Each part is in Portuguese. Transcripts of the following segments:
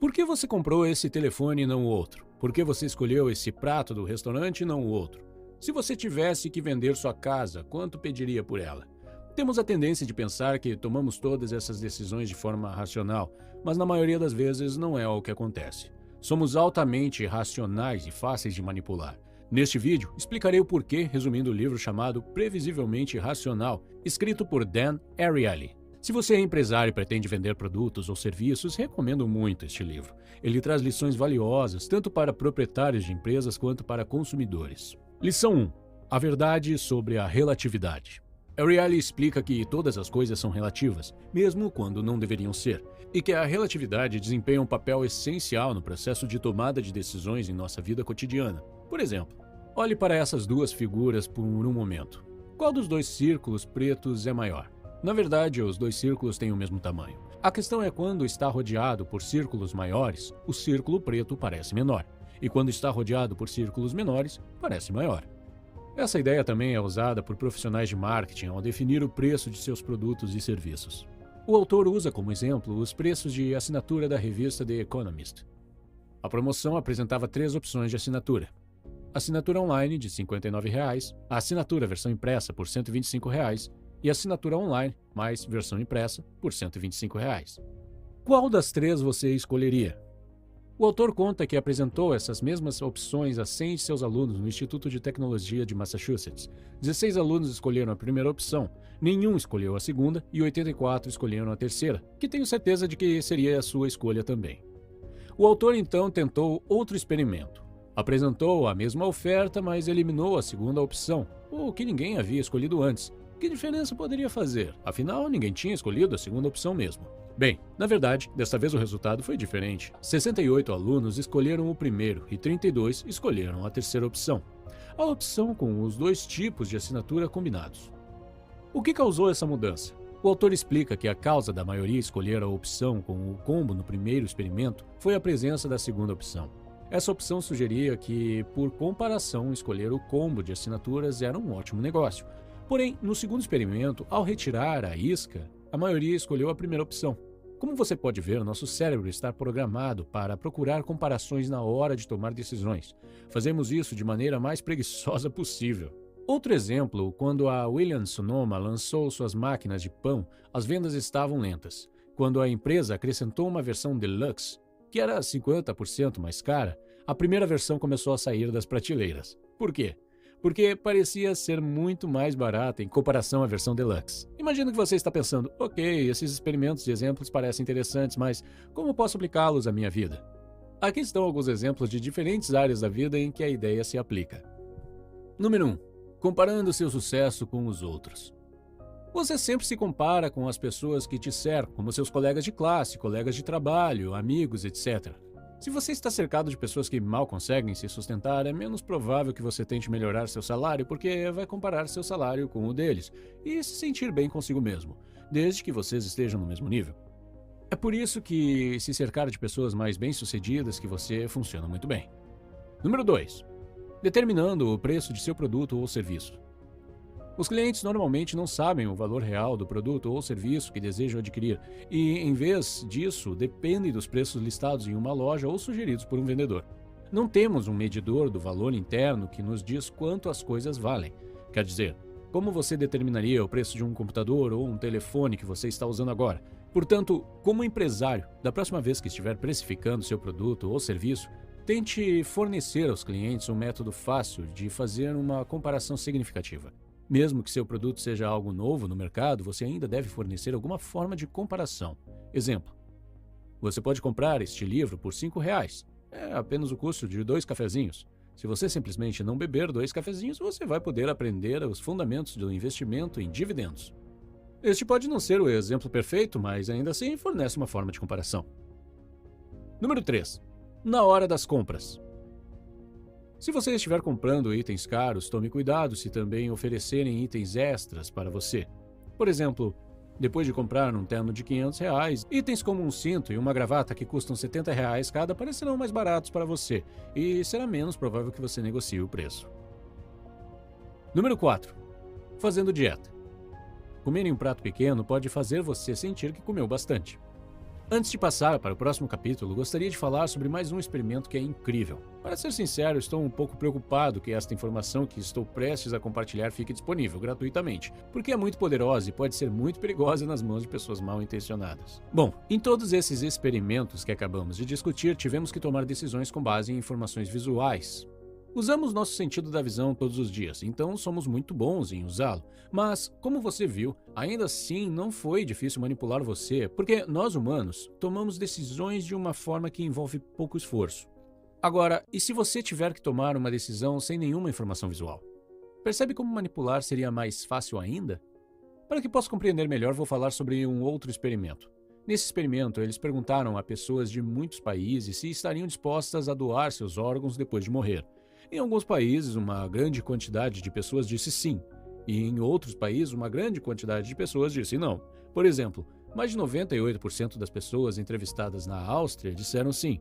Por que você comprou esse telefone e não o outro? Por que você escolheu esse prato do restaurante e não o outro? Se você tivesse que vender sua casa, quanto pediria por ela? Temos a tendência de pensar que tomamos todas essas decisões de forma racional, mas na maioria das vezes não é o que acontece. Somos altamente irracionais e fáceis de manipular. Neste vídeo, explicarei o porquê resumindo o livro chamado Previsivelmente Racional, escrito por Dan Ariely. Se você é empresário e pretende vender produtos ou serviços, recomendo muito este livro. Ele traz lições valiosas tanto para proprietários de empresas quanto para consumidores. Lição 1. A verdade sobre a relatividade. Ariely explica que todas as coisas são relativas, mesmo quando não deveriam ser, e que a relatividade desempenha um papel essencial no processo de tomada de decisões em nossa vida cotidiana. Por exemplo, olhe para essas duas figuras por um momento. Qual dos dois círculos pretos é maior? Na verdade, os dois círculos têm o mesmo tamanho. A questão é quando está rodeado por círculos maiores, o círculo preto parece menor, e quando está rodeado por círculos menores, parece maior. Essa ideia também é usada por profissionais de marketing ao definir o preço de seus produtos e serviços. O autor usa como exemplo os preços de assinatura da revista The Economist. A promoção apresentava 3 opções de assinatura. Assinatura online de R$ 59,00, a assinatura versão impressa por R$ 125,00 e a assinatura online mais versão impressa por R$ 125,00. Qual das 3 você escolheria? O autor conta que apresentou essas mesmas opções a 100 de seus alunos no Instituto de Tecnologia de Massachusetts. 16 alunos escolheram a primeira opção, nenhum escolheu a segunda e 84 escolheram a terceira, que tenho certeza de que seria a sua escolha também. O autor então tentou outro experimento. Apresentou a mesma oferta, mas eliminou a segunda opção, o que ninguém havia escolhido antes. Que diferença poderia fazer? Afinal, ninguém tinha escolhido a segunda opção mesmo. Bem, na verdade, desta vez o resultado foi diferente. 68 alunos escolheram o primeiro e 32 escolheram a terceira opção. A opção com os 2 tipos de assinatura combinados. O que causou essa mudança? O autor explica que a causa da maioria escolher a opção com o combo no primeiro experimento foi a presença da segunda opção. Essa opção sugeria que, por comparação, escolher o combo de assinaturas era um ótimo negócio. Porém, no segundo experimento, ao retirar a isca, a maioria escolheu a primeira opção. Como você pode ver, nosso cérebro está programado para procurar comparações na hora de tomar decisões. Fazemos isso de maneira mais preguiçosa possível. Outro exemplo, quando a Williams-Sonoma lançou suas máquinas de pão, as vendas estavam lentas. Quando a empresa acrescentou uma versão deluxe, que era 50% mais cara, a primeira versão começou a sair das prateleiras. Por quê? Porque parecia ser muito mais barata em comparação à versão deluxe. Imagino que você está pensando, ok, esses experimentos e exemplos parecem interessantes, mas como posso aplicá-los à minha vida? Aqui estão alguns exemplos de diferentes áreas da vida em que a ideia se aplica. Número 1. Comparando seu sucesso com os outros. Você sempre se compara com as pessoas que te cercam, como seus colegas de classe, colegas de trabalho, amigos, etc. Se você está cercado de pessoas que mal conseguem se sustentar, é menos provável que você tente melhorar seu salário porque vai comparar seu salário com o deles e se sentir bem consigo mesmo, desde que vocês estejam no mesmo nível. É por isso que se cercar de pessoas mais bem-sucedidas que você funciona muito bem. Número 2. Determinando o preço de seu produto ou serviço. Os clientes normalmente não sabem o valor real do produto ou serviço que desejam adquirir e, em vez disso, dependem dos preços listados em uma loja ou sugeridos por um vendedor. Não temos um medidor do valor interno que nos diz quanto as coisas valem. Quer dizer, como você determinaria o preço de um computador ou um telefone que você está usando agora? Portanto, como empresário, da próxima vez que estiver precificando seu produto ou serviço, tente fornecer aos clientes um método fácil de fazer uma comparação significativa. Mesmo que seu produto seja algo novo no mercado, você ainda deve fornecer alguma forma de comparação. Exemplo: você pode comprar este livro por R$ 5,00. É apenas o custo de 2 cafezinhos. Se você simplesmente não beber 2 cafezinhos, você vai poder aprender os fundamentos do investimento em dividendos. Este pode não ser o exemplo perfeito, mas ainda assim fornece uma forma de comparação. Número 3. Na hora das compras. Se você estiver comprando itens caros, tome cuidado se também oferecerem itens extras para você. Por exemplo, depois de comprar um terno de R$ 500, itens como um cinto e uma gravata que custam R$ 70 cada parecerão mais baratos para você e será menos provável que você negocie o preço. Número 4. Fazendo dieta. Comer em um prato pequeno pode fazer você sentir que comeu bastante. Antes de passar para o próximo capítulo, gostaria de falar sobre mais um experimento que é incrível. Para ser sincero, estou um pouco preocupado que esta informação que estou prestes a compartilhar fique disponível gratuitamente, porque é muito poderosa e pode ser muito perigosa nas mãos de pessoas mal intencionadas. Bom, em todos esses experimentos que acabamos de discutir, tivemos que tomar decisões com base em informações visuais. Usamos nosso sentido da visão todos os dias, então somos muito bons em usá-lo. Mas, como você viu, ainda assim não foi difícil manipular você, porque nós humanos tomamos decisões de uma forma que envolve pouco esforço. Agora, e se você tiver que tomar uma decisão sem nenhuma informação visual? Percebe como manipular seria mais fácil ainda? Para que possa compreender melhor, vou falar sobre um outro experimento. Nesse experimento, eles perguntaram a pessoas de muitos países se estariam dispostas a doar seus órgãos depois de morrer. Em alguns países, uma grande quantidade de pessoas disse sim, e em outros países, uma grande quantidade de pessoas disse não. Por exemplo, mais de 98% das pessoas entrevistadas na Áustria disseram sim,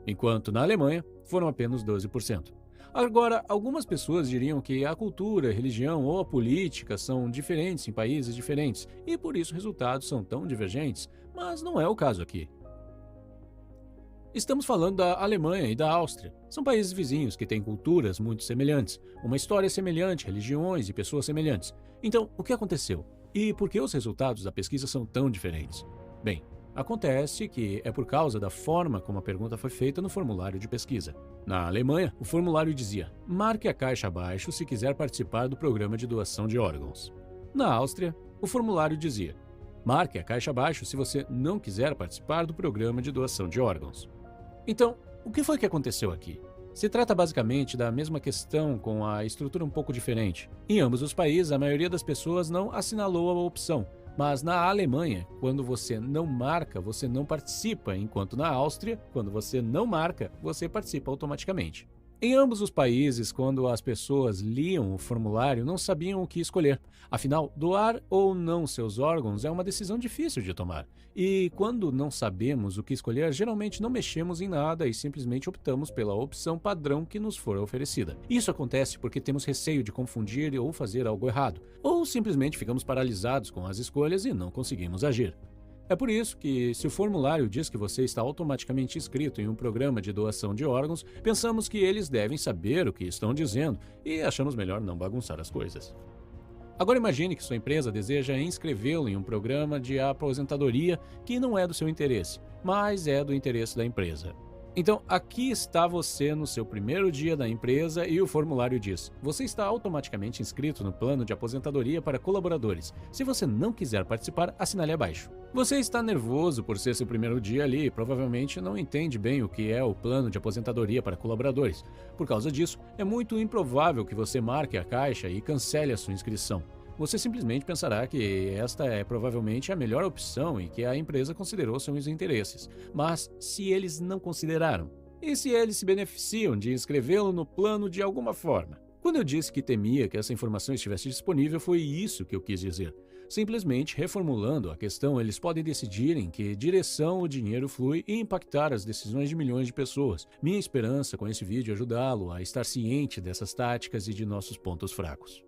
enquanto na Alemanha foram apenas 12%. Agora, algumas pessoas diriam que a cultura, a religião ou a política são diferentes em países diferentes, e por isso os resultados são tão divergentes, mas não é o caso aqui. Estamos falando da Alemanha e da Áustria. São países vizinhos que têm culturas muito semelhantes, uma história semelhante, religiões e pessoas semelhantes. Então, o que aconteceu? E por que os resultados da pesquisa são tão diferentes? Bem, acontece que é por causa da forma como a pergunta foi feita no formulário de pesquisa. Na Alemanha, o formulário dizia: marque a caixa abaixo se quiser participar do programa de doação de órgãos. Na Áustria, o formulário dizia: marque a caixa abaixo se você não quiser participar do programa de doação de órgãos. Então, o que foi que aconteceu aqui? Se trata basicamente da mesma questão com a estrutura um pouco diferente. Em ambos os países, a maioria das pessoas não assinalou a opção, mas na Alemanha, quando você não marca, você não participa, enquanto na Áustria, quando você não marca, você participa automaticamente. Em ambos os países, quando as pessoas liam o formulário, não sabiam o que escolher. Afinal, doar ou não seus órgãos é uma decisão difícil de tomar. E quando não sabemos o que escolher, geralmente não mexemos em nada e simplesmente optamos pela opção padrão que nos for oferecida. Isso acontece porque temos receio de confundir ou fazer algo errado, ou simplesmente ficamos paralisados com as escolhas e não conseguimos agir. É por isso que, se o formulário diz que você está automaticamente inscrito em um programa de doação de órgãos, pensamos que eles devem saber o que estão dizendo e achamos melhor não bagunçar as coisas. Agora imagine que sua empresa deseja inscrevê-lo em um programa de aposentadoria que não é do seu interesse, mas é do interesse da empresa. Então, aqui está você no seu primeiro dia da empresa e o formulário diz: você está automaticamente inscrito no plano de aposentadoria para colaboradores. Se você não quiser participar, assinale abaixo. Você está nervoso por ser seu primeiro dia ali e provavelmente não entende bem o que é o plano de aposentadoria para colaboradores. Por causa disso, é muito improvável que você marque a caixa e cancele a sua inscrição. Você simplesmente pensará que esta é provavelmente a melhor opção e que a empresa considerou seus interesses. Mas se eles não consideraram? E se eles se beneficiam de inscrevê-lo no plano de alguma forma? Quando eu disse que temia que essa informação estivesse disponível, foi isso que eu quis dizer. Simplesmente reformulando a questão, eles podem decidir em que direção o dinheiro flui e impactar as decisões de milhões de pessoas. Minha esperança com esse vídeo é ajudá-lo a estar ciente dessas táticas e de nossos pontos fracos.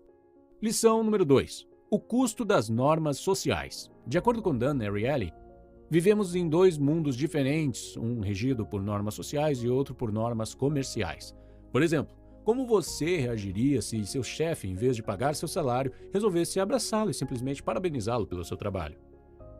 Lição número 2. O custo das normas sociais. De acordo com Dan Ariely, vivemos em dois mundos diferentes, um regido por normas sociais e outro por normas comerciais. Por exemplo, como você reagiria se seu chefe, em vez de pagar seu salário, resolvesse abraçá-lo e simplesmente parabenizá-lo pelo seu trabalho?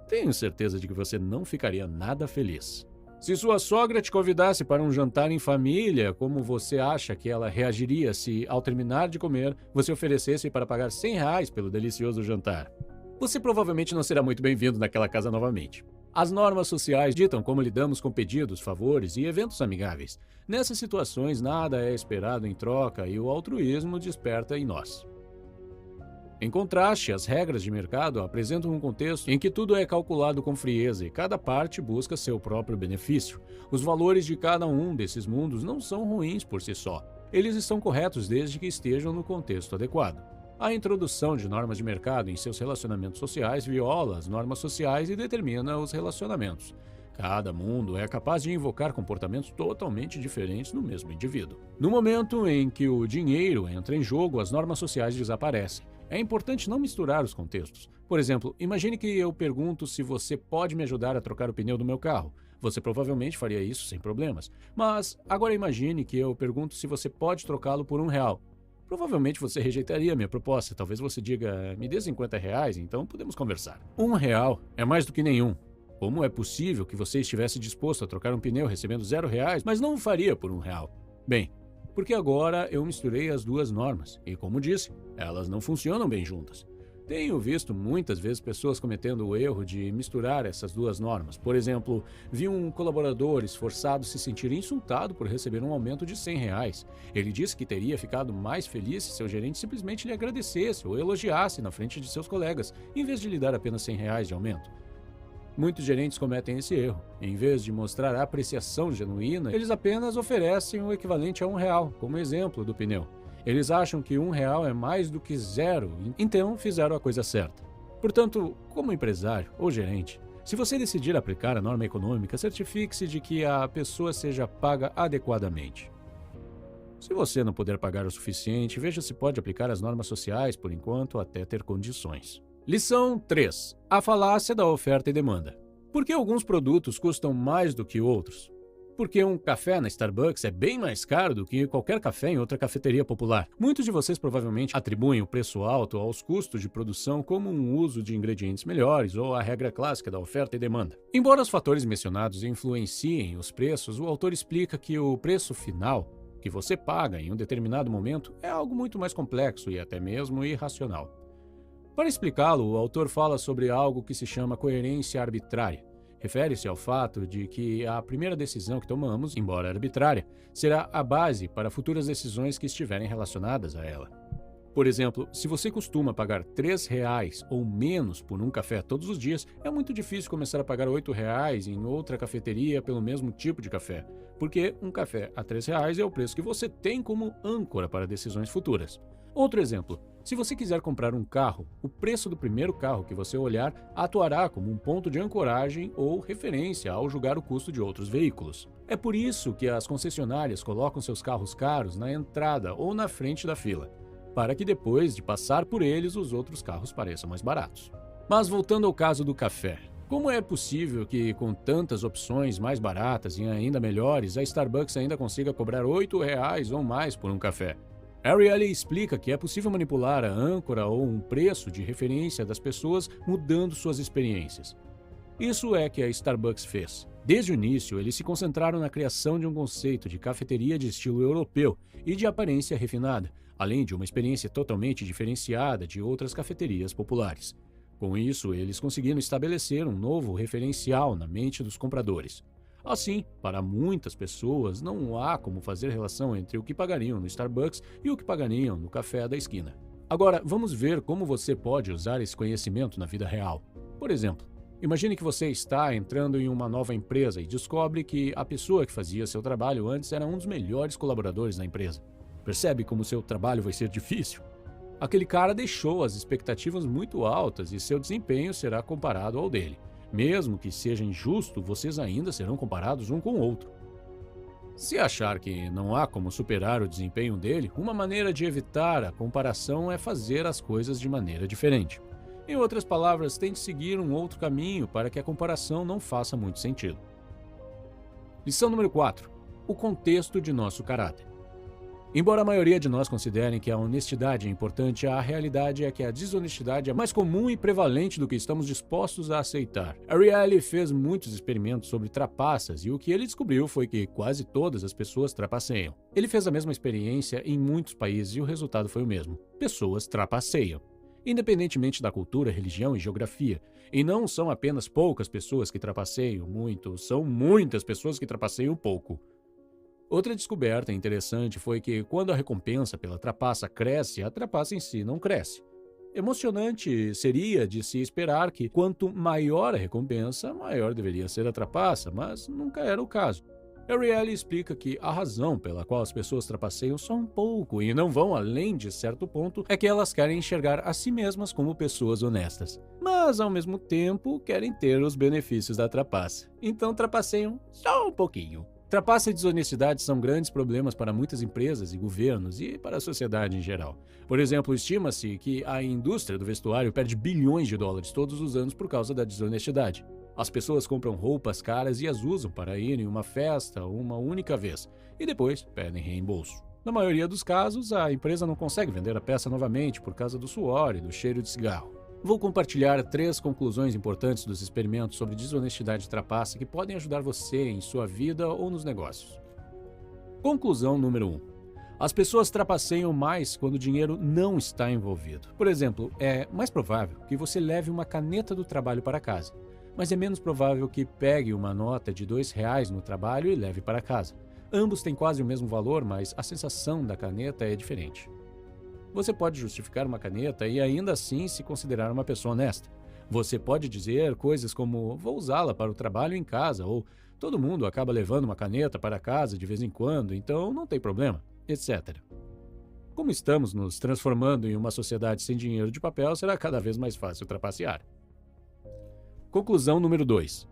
Tenho certeza de que você não ficaria nada feliz. Se sua sogra te convidasse para um jantar em família, como você acha que ela reagiria se, ao terminar de comer, você oferecesse para pagar R$100 pelo delicioso jantar? Você provavelmente não será muito bem-vindo naquela casa novamente. As normas sociais ditam como lidamos com pedidos, favores e eventos amigáveis. Nessas situações, nada é esperado em troca e o altruísmo desperta em nós. Em contraste, as regras de mercado apresentam um contexto em que tudo é calculado com frieza e cada parte busca seu próprio benefício. Os valores de cada um desses mundos não são ruins por si só. Eles estão corretos desde que estejam no contexto adequado. A introdução de normas de mercado em seus relacionamentos sociais viola as normas sociais e determina os relacionamentos. Cada mundo é capaz de invocar comportamentos totalmente diferentes no mesmo indivíduo. No momento em que o dinheiro entra em jogo, as normas sociais desaparecem. É importante não misturar os contextos. Por exemplo, imagine que eu pergunto se você pode me ajudar a trocar o pneu do meu carro. Você provavelmente faria isso sem problemas. Mas agora imagine que eu pergunto se você pode trocá-lo por R$ 1. Provavelmente você rejeitaria a minha proposta. Talvez você diga, me dê R$ 50, então podemos conversar. R$ 1 é mais do que nenhum. Como é possível que você estivesse disposto a trocar um pneu recebendo R$ 0, mas não o faria por R$ 1? Bem, porque agora eu misturei as duas normas e, como disse, elas não funcionam bem juntas. Tenho visto muitas vezes pessoas cometendo o erro de misturar essas duas normas. Por exemplo, vi um colaborador esforçado se sentir insultado por receber um aumento de R$ 100. Ele disse que teria ficado mais feliz se seu gerente simplesmente lhe agradecesse ou elogiasse na frente de seus colegas, em vez de lhe dar apenas R$ 100 de aumento. Muitos gerentes cometem esse erro. Em vez de mostrar apreciação genuína, eles apenas oferecem o equivalente a R$ 1, como exemplo do pneu. Eles acham que R$ 1 é mais do que zero, então fizeram a coisa certa. Portanto, como empresário ou gerente, se você decidir aplicar a norma econômica, certifique-se de que a pessoa seja paga adequadamente. Se você não puder pagar o suficiente, veja se pode aplicar as normas sociais por enquanto até ter condições. Lição 3. A falácia da oferta e demanda. Por que alguns produtos custam mais do que outros? Porque um café na Starbucks é bem mais caro do que qualquer café em outra cafeteria popular. Muitos de vocês provavelmente atribuem o preço alto aos custos de produção como um uso de ingredientes melhores ou a regra clássica da oferta e demanda. Embora os fatores mencionados influenciem os preços, o autor explica que o preço final que você paga em um determinado momento é algo muito mais complexo e até mesmo irracional. Para explicá-lo, o autor fala sobre algo que se chama coerência arbitrária. Refere-se ao fato de que a primeira decisão que tomamos, embora arbitrária, será a base para futuras decisões que estiverem relacionadas a ela. Por exemplo, se você costuma pagar R$ 3 ou menos por um café todos os dias, é muito difícil começar a pagar R$ 8 em outra cafeteria pelo mesmo tipo de café, porque um café a R$ 3 é o preço que você tem como âncora para decisões futuras. Outro exemplo, se você quiser comprar um carro, o preço do primeiro carro que você olhar atuará como um ponto de ancoragem ou referência ao julgar o custo de outros veículos. É por isso que as concessionárias colocam seus carros caros na entrada ou na frente da fila, para que depois de passar por eles os outros carros pareçam mais baratos. Mas voltando ao caso do café, como é possível que com tantas opções mais baratas e ainda melhores, a Starbucks ainda consiga cobrar R$ 8 ou mais por um café? Ariely explica que é possível manipular a âncora ou um preço de referência das pessoas mudando suas experiências. Isso é que a Starbucks fez. Desde o início, eles se concentraram na criação de um conceito de cafeteria de estilo europeu e de aparência refinada, além de uma experiência totalmente diferenciada de outras cafeterias populares. Com isso, eles conseguiram estabelecer um novo referencial na mente dos compradores. Assim, para muitas pessoas, não há como fazer relação entre o que pagariam no Starbucks e o que pagariam no café da esquina. Agora, vamos ver como você pode usar esse conhecimento na vida real. Por exemplo, imagine que você está entrando em uma nova empresa e descobre que a pessoa que fazia seu trabalho antes era um dos melhores colaboradores na empresa. Percebe como seu trabalho vai ser difícil? Aquele cara deixou as expectativas muito altas e seu desempenho será comparado ao dele. Mesmo que seja injusto, vocês ainda serão comparados um com o outro. Se achar que não há como superar o desempenho dele, uma maneira de evitar a comparação é fazer as coisas de maneira diferente. Em outras palavras, tente seguir um outro caminho para que a comparação não faça muito sentido. Lição número 4. O contexto de nosso caráter. Embora a maioria de nós considerem que a honestidade é importante, a realidade é que a desonestidade é mais comum e prevalente do que estamos dispostos a aceitar. Ariely fez muitos experimentos sobre trapaças e o que ele descobriu foi que quase todas as pessoas trapaceiam. Ele fez a mesma experiência em muitos países e o resultado foi o mesmo. Pessoas trapaceiam. Independentemente da cultura, religião e geografia. E não são apenas poucas pessoas que trapaceiam muito, são muitas pessoas que trapaceiam pouco. Outra descoberta interessante foi que, quando a recompensa pela trapaça cresce, a trapaça em si não cresce. Emocionante seria de se esperar que, quanto maior a recompensa, maior deveria ser a trapaça, mas nunca era o caso. Ariely explica que a razão pela qual as pessoas trapaceiam só um pouco e não vão além de certo ponto é que elas querem enxergar a si mesmas como pessoas honestas, mas ao mesmo tempo querem ter os benefícios da trapaça. Então trapaceiam só um pouquinho. Trapaça e desonestidade são grandes problemas para muitas empresas e governos e para a sociedade em geral. Por exemplo, estima-se que a indústria do vestuário perde bilhões de dólares todos os anos por causa da desonestidade. As pessoas compram roupas caras e as usam para ir em uma festa uma única vez e depois pedem reembolso. Na maioria dos casos, a empresa não consegue vender a peça novamente por causa do suor e do cheiro de cigarro. Vou compartilhar 3 conclusões importantes dos experimentos sobre desonestidade e trapaça que podem ajudar você em sua vida ou nos negócios. Conclusão número 1. As pessoas trapaceiam mais quando o dinheiro não está envolvido. Por exemplo, é mais provável que você leve uma caneta do trabalho para casa, mas é menos provável que pegue uma nota de R$2 no trabalho e leve para casa. Ambos têm quase o mesmo valor, mas a sensação da caneta é diferente. Você pode justificar uma caneta e ainda assim se considerar uma pessoa honesta. Você pode dizer coisas como vou usá-la para o trabalho em casa ou todo mundo acaba levando uma caneta para casa de vez em quando, então não tem problema, etc. Como estamos nos transformando em uma sociedade sem dinheiro de papel, será cada vez mais fácil trapacear. Conclusão número 2.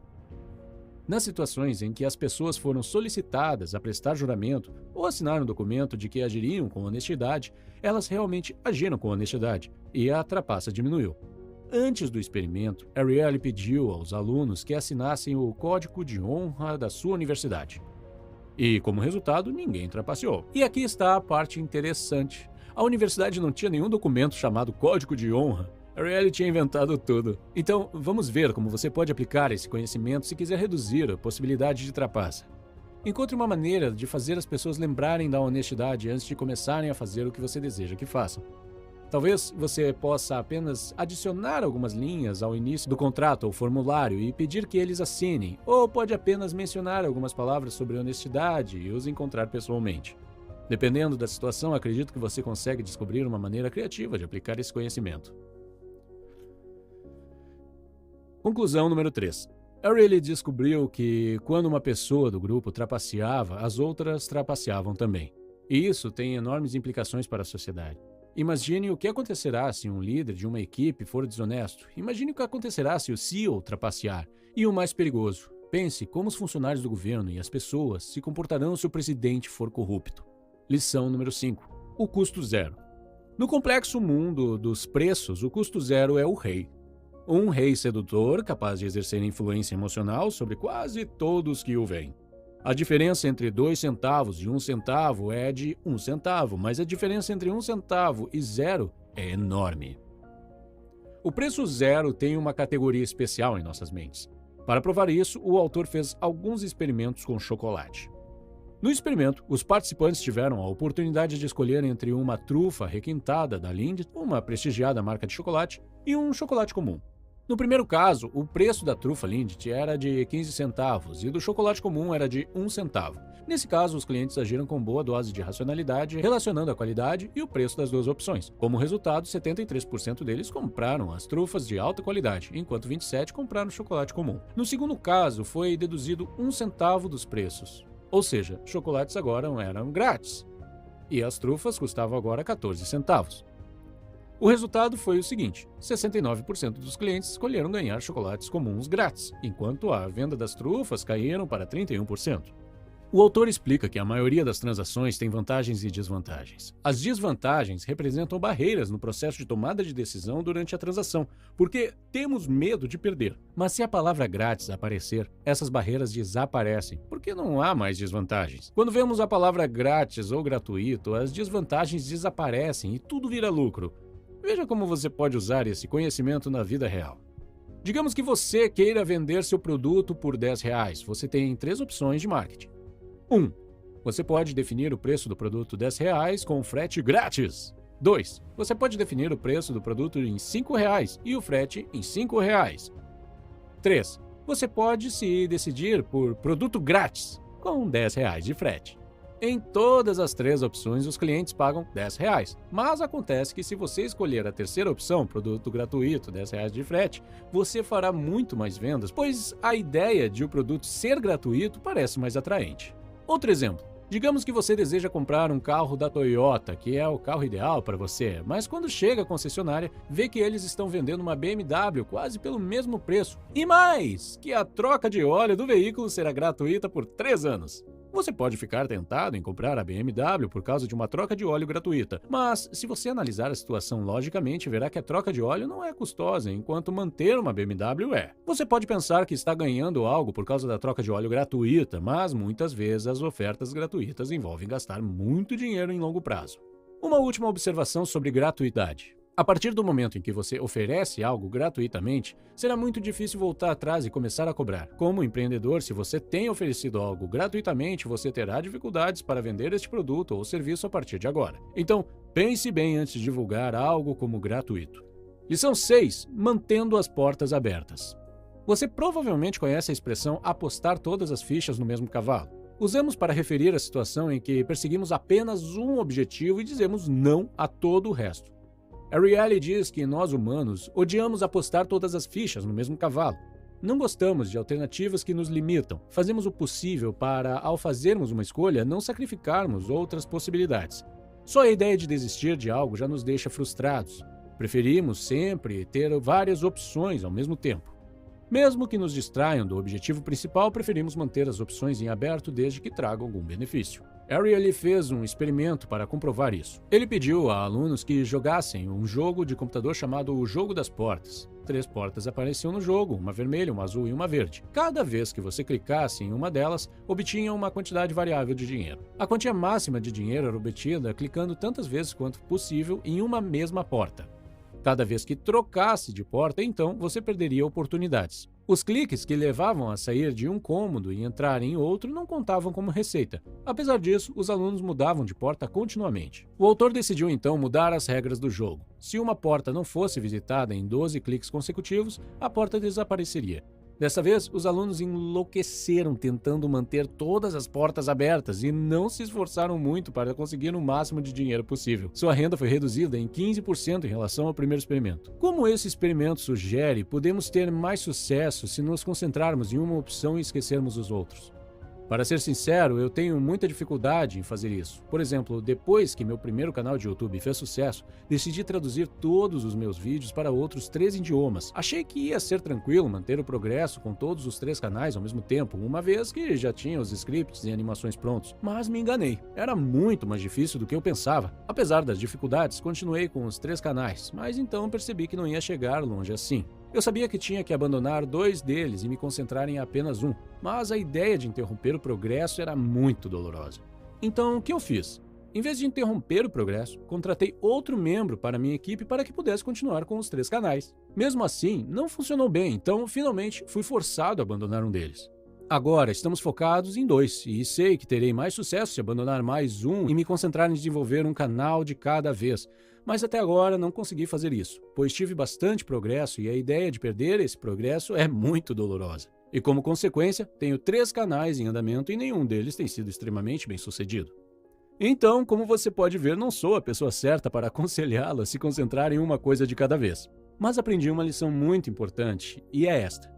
Nas situações em que as pessoas foram solicitadas a prestar juramento ou assinar um documento de que agiriam com honestidade, elas realmente agiram com honestidade e a trapaça diminuiu. Antes do experimento, Ariely pediu aos alunos que assinassem o código de honra da sua universidade. E, como resultado, ninguém trapaceou. E aqui está a parte interessante. A universidade não tinha nenhum documento chamado código de honra. Ariely tinha inventado tudo. Então, vamos ver como você pode aplicar esse conhecimento se quiser reduzir a possibilidade de trapaça. Encontre uma maneira de fazer as pessoas lembrarem da honestidade antes de começarem a fazer o que você deseja que façam. Talvez você possa apenas adicionar algumas linhas ao início do contrato ou formulário e pedir que eles assinem, ou pode apenas mencionar algumas palavras sobre honestidade e os encontrar pessoalmente. Dependendo da situação, acredito que você consegue descobrir uma maneira criativa de aplicar esse conhecimento. Conclusão número 3. Ariely descobriu que quando uma pessoa do grupo trapaceava, as outras trapaceavam também. E isso tem enormes implicações para a sociedade. Imagine o que acontecerá se um líder de uma equipe for desonesto. Imagine o que acontecerá se o CEO trapacear. E o mais perigoso, pense como os funcionários do governo e as pessoas se comportarão se o presidente for corrupto. Lição número 5. O custo zero. No complexo mundo dos preços, o custo zero é o rei. Um rei sedutor capaz de exercer influência emocional sobre quase todos que o veem. A diferença entre 2 centavos e 1 centavo é de 1 centavo, mas a diferença entre 1 centavo e 0 é enorme. O preço zero tem uma categoria especial em nossas mentes. Para provar isso, o autor fez alguns experimentos com chocolate. No experimento, os participantes tiveram a oportunidade de escolher entre uma trufa requintada da Lindt, uma prestigiada marca de chocolate, e um chocolate comum. No primeiro caso, o preço da trufa Lindt era de 15 centavos e do chocolate comum era de 1 centavo. Nesse caso, os clientes agiram com boa dose de racionalidade, relacionando a qualidade e o preço das duas opções. Como resultado, 73% deles compraram as trufas de alta qualidade, enquanto 27% compraram chocolate comum. No segundo caso, foi deduzido 1 centavo dos preços. Ou seja, chocolates agora eram grátis. E as trufas custavam agora 14 centavos. O resultado foi o seguinte: 69% dos clientes escolheram ganhar chocolates comuns grátis, enquanto a venda das trufas caíram para 31%. O autor explica que a maioria das transações tem vantagens e desvantagens. As desvantagens representam barreiras no processo de tomada de decisão durante a transação, porque temos medo de perder. Mas se a palavra grátis aparecer, essas barreiras desaparecem, porque não há mais desvantagens. Quando vemos a palavra grátis ou gratuito, as desvantagens desaparecem e tudo vira lucro. Veja como você pode usar esse conhecimento na vida real. Digamos que você queira vender seu produto por R$10. Você tem 3 opções de marketing. 1. Você pode definir o preço do produto R$10 com frete grátis. 2. Você pode definir o preço do produto em R$5 e o frete em R$5. 3. Você pode se decidir por produto grátis com R$10 de frete. Em todas as 3 opções, os clientes pagam R$10. Mas acontece que se você escolher a terceira opção, produto gratuito, R$10 de frete, você fará muito mais vendas, pois a ideia de o produto ser gratuito parece mais atraente. Outro exemplo. Digamos que você deseja comprar um carro da Toyota, que é o carro ideal para você, mas quando chega à concessionária, vê que eles estão vendendo uma BMW quase pelo mesmo preço. E mais, que a troca de óleo do veículo será gratuita por 3 anos. Você pode ficar tentado em comprar a BMW por causa de uma troca de óleo gratuita, mas se você analisar a situação logicamente, verá que a troca de óleo não é custosa, enquanto manter uma BMW é. Você pode pensar que está ganhando algo por causa da troca de óleo gratuita, mas muitas vezes as ofertas gratuitas envolvem gastar muito dinheiro em longo prazo. Uma última observação sobre gratuidade. A partir do momento em que você oferece algo gratuitamente, será muito difícil voltar atrás e começar a cobrar. Como empreendedor, se você tem oferecido algo gratuitamente, você terá dificuldades para vender este produto ou serviço a partir de agora. Então, pense bem antes de divulgar algo como gratuito. Lição 6. Mantendo as portas abertas. Você provavelmente conhece a expressão apostar todas as fichas no mesmo cavalo. Usamos para referir a situação em que perseguimos apenas um objetivo e dizemos não a todo o resto. Ariely diz que nós humanos odiamos apostar todas as fichas no mesmo cavalo. Não gostamos de alternativas que nos limitam. Fazemos o possível para, ao fazermos uma escolha, não sacrificarmos outras possibilidades. Só a ideia de desistir de algo já nos deixa frustrados. Preferimos sempre ter várias opções ao mesmo tempo. Mesmo que nos distraiam do objetivo principal, preferimos manter as opções em aberto desde que tragam algum benefício. Ariely fez um experimento para comprovar isso. Ele pediu a alunos que jogassem um jogo de computador chamado O Jogo das Portas. 3 portas apareciam no jogo, uma vermelha, uma azul e uma verde. Cada vez que você clicasse em uma delas, obtinha uma quantidade variável de dinheiro. A quantia máxima de dinheiro era obtida clicando tantas vezes quanto possível em uma mesma porta. Cada vez que trocasse de porta, então, você perderia oportunidades. Os cliques que levavam a sair de um cômodo e entrar em outro não contavam como receita. Apesar disso, os alunos mudavam de porta continuamente. O autor decidiu então mudar as regras do jogo. Se uma porta não fosse visitada em 12 cliques consecutivos, a porta desapareceria. Dessa vez, os alunos enlouqueceram tentando manter todas as portas abertas e não se esforçaram muito para conseguir o máximo de dinheiro possível. Sua renda foi reduzida em 15% em relação ao primeiro experimento. Como esse experimento sugere, podemos ter mais sucesso se nos concentrarmos em uma opção e esquecermos os outros. Para ser sincero, eu tenho muita dificuldade em fazer isso. Por exemplo, depois que meu primeiro canal de YouTube fez sucesso, decidi traduzir todos os meus vídeos para outros 3 idiomas. Achei que ia ser tranquilo manter o progresso com todos os 3 canais ao mesmo tempo, uma vez que já tinha os scripts e animações prontos. Mas me enganei. Era muito mais difícil do que eu pensava. Apesar das dificuldades, continuei com os 3 canais, mas então percebi que não ia chegar longe assim. Eu sabia que tinha que abandonar 2 deles e me concentrar em apenas um, mas a ideia de interromper o progresso era muito dolorosa. Então, o que eu fiz? Em vez de interromper o progresso, contratei outro membro para minha equipe para que pudesse continuar com os 3 canais. Mesmo assim, não funcionou bem, então finalmente fui forçado a abandonar um deles. Agora, estamos focados em 2 e sei que terei mais sucesso se abandonar mais um e me concentrar em desenvolver um canal de cada vez. Mas até agora não consegui fazer isso, pois tive bastante progresso e a ideia de perder esse progresso é muito dolorosa. E como consequência, tenho 3 canais em andamento e nenhum deles tem sido extremamente bem sucedido. Então, como você pode ver, não sou a pessoa certa para aconselhá-lo a se concentrar em uma coisa de cada vez. Mas aprendi uma lição muito importante, e é esta.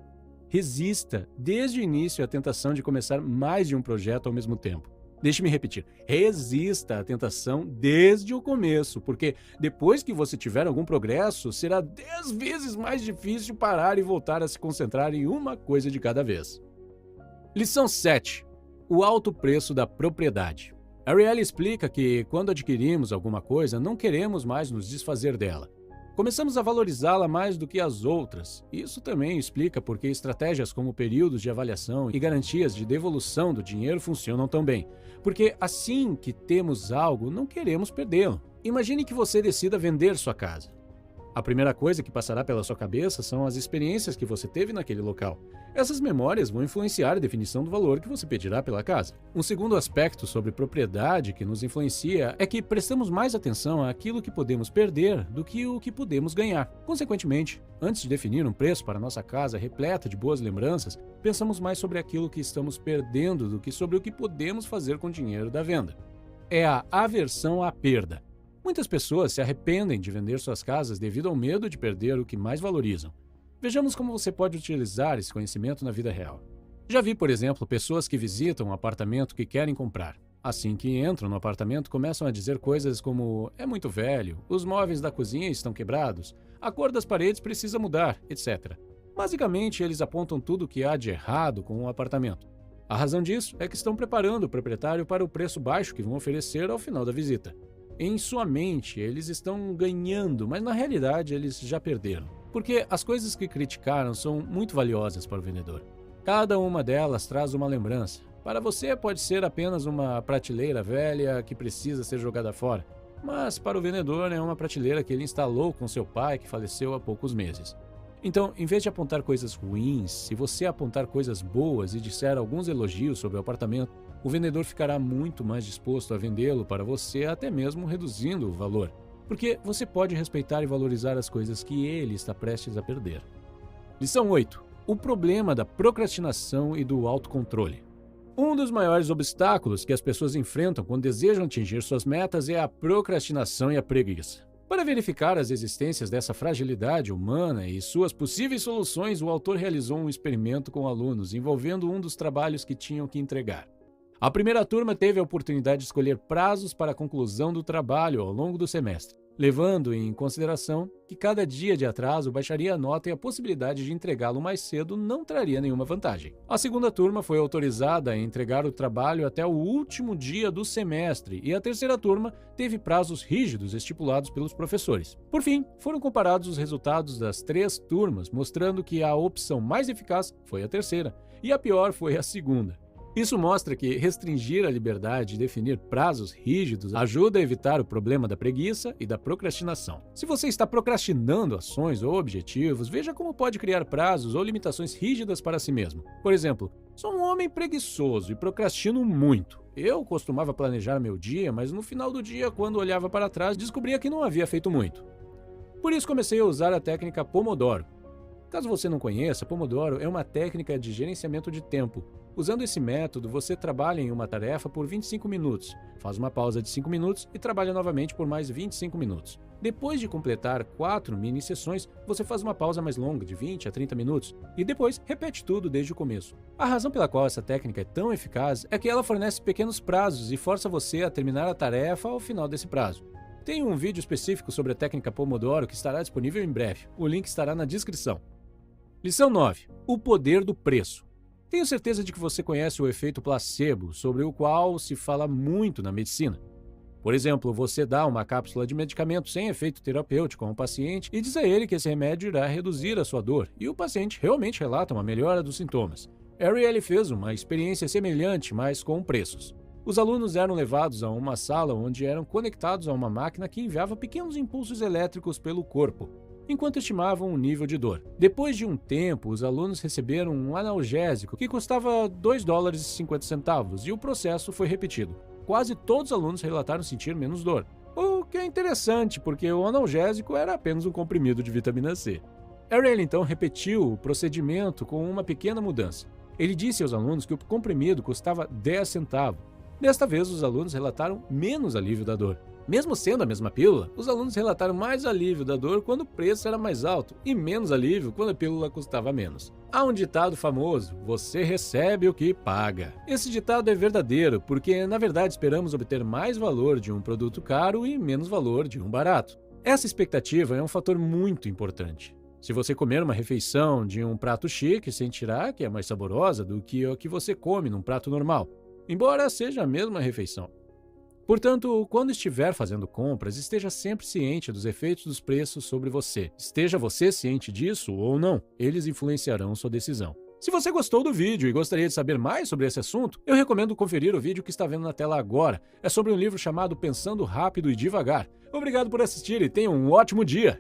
Resista desde o início à tentação de começar mais de um projeto ao mesmo tempo. Deixe-me repetir, resista à tentação desde o começo, porque depois que você tiver algum progresso, será 10 vezes mais difícil parar e voltar a se concentrar em uma coisa de cada vez. Lição 7. O alto preço da propriedade. Ariely explica que, quando adquirimos alguma coisa, não queremos mais nos desfazer dela. Começamos a valorizá-la mais do que as outras. Isso também explica por que estratégias como períodos de avaliação e garantias de devolução do dinheiro funcionam tão bem. Porque assim que temos algo, não queremos perdê-lo. Imagine que você decida vender sua casa. A primeira coisa que passará pela sua cabeça são as experiências que você teve naquele local. Essas memórias vão influenciar a definição do valor que você pedirá pela casa. Um segundo aspecto sobre propriedade que nos influencia é que prestamos mais atenção àquilo que podemos perder do que o que podemos ganhar. Consequentemente, antes de definir um preço para nossa casa repleta de boas lembranças, pensamos mais sobre aquilo que estamos perdendo do que sobre o que podemos fazer com o dinheiro da venda. É a aversão à perda. Muitas pessoas se arrependem de vender suas casas devido ao medo de perder o que mais valorizam. Vejamos como você pode utilizar esse conhecimento na vida real. Já vi, por exemplo, pessoas que visitam um apartamento que querem comprar. Assim que entram no apartamento, começam a dizer coisas como: é muito velho, os móveis da cozinha estão quebrados, a cor das paredes precisa mudar, etc. Basicamente, eles apontam tudo o que há de errado com o apartamento. A razão disso é que estão preparando o proprietário para o preço baixo que vão oferecer ao final da visita. Em sua mente, eles estão ganhando, mas na realidade eles já perderam. Porque as coisas que criticaram são muito valiosas para o vendedor. Cada uma delas traz uma lembrança. Para você pode ser apenas uma prateleira velha que precisa ser jogada fora, mas para o vendedor é uma prateleira que ele instalou com seu pai que faleceu há poucos meses. Então, em vez de apontar coisas ruins, se você apontar coisas boas e disser alguns elogios sobre o apartamento, o vendedor ficará muito mais disposto a vendê-lo para você, até mesmo reduzindo o valor, porque você pode respeitar e valorizar as coisas que ele está prestes a perder. Lição 8. O problema da procrastinação e do autocontrole. Um dos maiores obstáculos que as pessoas enfrentam quando desejam atingir suas metas é a procrastinação e a preguiça. Para verificar as existências dessa fragilidade humana e suas possíveis soluções, o autor realizou um experimento com alunos envolvendo um dos trabalhos que tinham que entregar. A primeira turma teve a oportunidade de escolher prazos para a conclusão do trabalho ao longo do semestre, levando em consideração que cada dia de atraso baixaria a nota e a possibilidade de entregá-lo mais cedo não traria nenhuma vantagem. A segunda turma foi autorizada a entregar o trabalho até o último dia do semestre e a terceira turma teve prazos rígidos estipulados pelos professores. Por fim, foram comparados os resultados das três turmas, mostrando que a opção mais eficaz foi a terceira e a pior foi a segunda. Isso mostra que restringir a liberdade de definir prazos rígidos ajuda a evitar o problema da preguiça e da procrastinação. Se você está procrastinando ações ou objetivos, veja como pode criar prazos ou limitações rígidas para si mesmo. Por exemplo, sou um homem preguiçoso e procrastino muito. Eu costumava planejar meu dia, mas no final do dia, quando olhava para trás, descobria que não havia feito muito. Por isso comecei a usar a técnica Pomodoro. Caso você não conheça, Pomodoro é uma técnica de gerenciamento de tempo. Usando esse método, você trabalha em uma tarefa por 25 minutos, faz uma pausa de 5 minutos e trabalha novamente por mais 25 minutos. Depois de completar 4 mini-sessões, você faz uma pausa mais longa, de 20 a 30 minutos, e depois repete tudo desde o começo. A razão pela qual essa técnica é tão eficaz é que ela fornece pequenos prazos e força você a terminar a tarefa ao final desse prazo. Tem um vídeo específico sobre a técnica Pomodoro que estará disponível em breve. O link estará na descrição. Lição 9. O poder do preço. Tenho certeza de que você conhece o efeito placebo, sobre o qual se fala muito na medicina. Por exemplo, você dá uma cápsula de medicamento sem efeito terapêutico a um paciente e diz a ele que esse remédio irá reduzir a sua dor, e o paciente realmente relata uma melhora dos sintomas. Ariely fez uma experiência semelhante, mas com preços. Os alunos eram levados a uma sala onde eram conectados a uma máquina que enviava pequenos impulsos elétricos pelo corpo, enquanto estimavam o nível de dor. Depois de um tempo, os alunos receberam um analgésico que custava $2,50 e o processo foi repetido. Quase todos os alunos relataram sentir menos dor, o que é interessante porque o analgésico era apenas um comprimido de vitamina C. Ariely então repetiu o procedimento com uma pequena mudança. Ele disse aos alunos que o comprimido custava 10 centavos. Desta vez, os alunos relataram menos alívio da dor. Mesmo sendo a mesma pílula, os alunos relataram mais alívio da dor quando o preço era mais alto e menos alívio quando a pílula custava menos. Há um ditado famoso: você recebe o que paga. Esse ditado é verdadeiro porque, na verdade, esperamos obter mais valor de um produto caro e menos valor de um barato. Essa expectativa é um fator muito importante. Se você comer uma refeição de um prato chique, sentirá que é mais saborosa do que o que você come num prato normal, embora seja a mesma refeição. Portanto, quando estiver fazendo compras, esteja sempre ciente dos efeitos dos preços sobre você. Esteja você ciente disso ou não, eles influenciarão sua decisão. Se você gostou do vídeo e gostaria de saber mais sobre esse assunto, eu recomendo conferir o vídeo que está vendo na tela agora. É sobre um livro chamado Pensando Rápido e Devagar. Obrigado por assistir e tenha um ótimo dia!